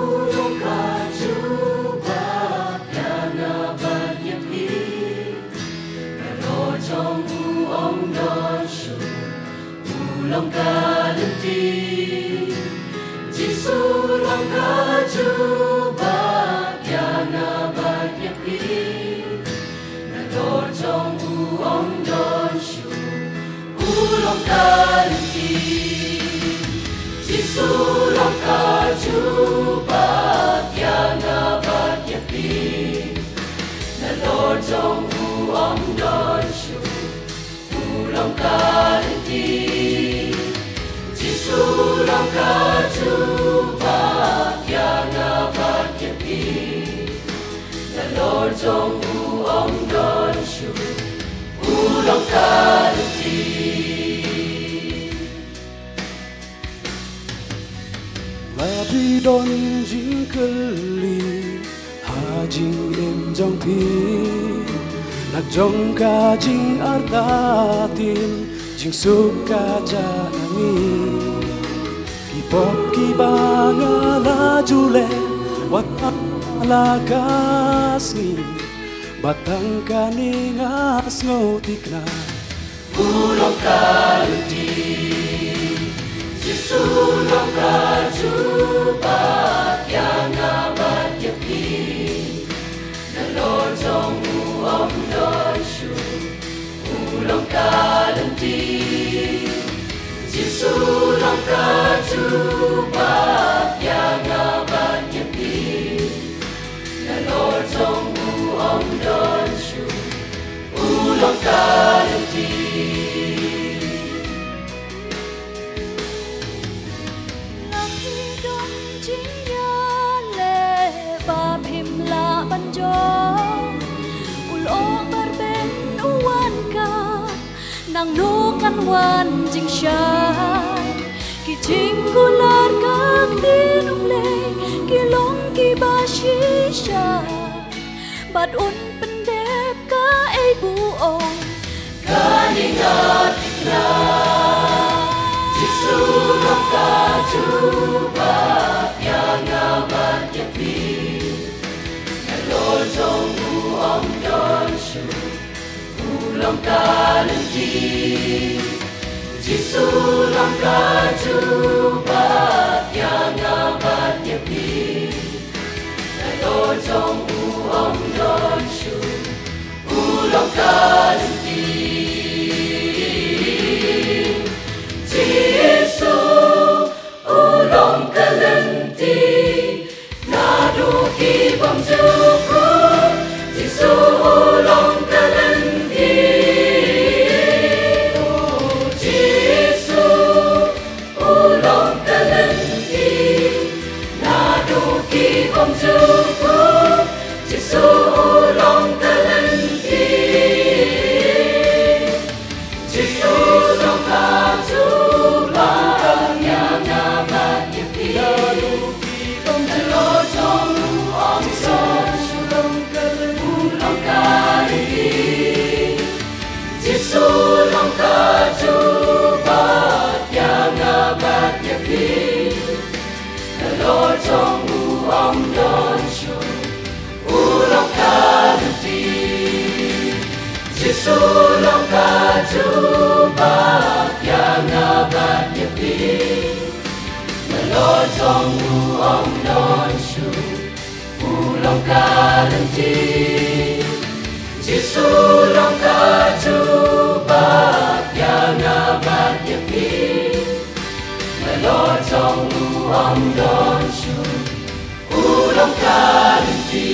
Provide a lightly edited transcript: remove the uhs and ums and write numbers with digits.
Ulong kajuba yana banyapi Nalo trong uong don shu Ulong kalenti Jisu long kajuba yana banyapi Nalo trong uong don shu Ulong kalenti Jisu long kajuba yana banyapi Nalo trong uong don shu Ulong kalenti Jisu long kajuba yana banyapi Nalo trong uong don shu Ulong kalenti Labi don jing keli ha jing em jong thi na jong ka jing artatin jing suka jani hipop ki banga la jule wat lagas ni batang kaningas ngotik na Ulong kalenti Jisu long kajuba yana banyapi Nalo trong uong don shu Ulong kalenti Jisu long kajuba yana banyapi Nalo trong uong don shu Ulong kalenti Nang nukan wan jing shay Ki jing kular kak tinung lay Ki long ki bashi shay Bad un pendep ka ay buong Kaningat ikna Jisu long kajuba yana banyapi Nalo trong uong don shu Ulong kalenti Jisu long kajuba yana banyapi Nalo trong uong don shu Ulong kalenti Jisu ulong kalenti Nado ibang juku Jisu ulong kalenti Jisu ulong kalenti Nado ibang juku Jisu ulong kalenti Jisu ulong kajuba yana banyapi Nalo trong uong don shu Ulong kalenti Jisu long kajuba yana banyapi Nalo trong uong don shu Ulong kalenti Jisu long kajuba yana banyapi Nalo trong uong don shu Ulong kalenti Jisu long kajuba yana banyapi Nalo trong uong don shu Ulong kalenti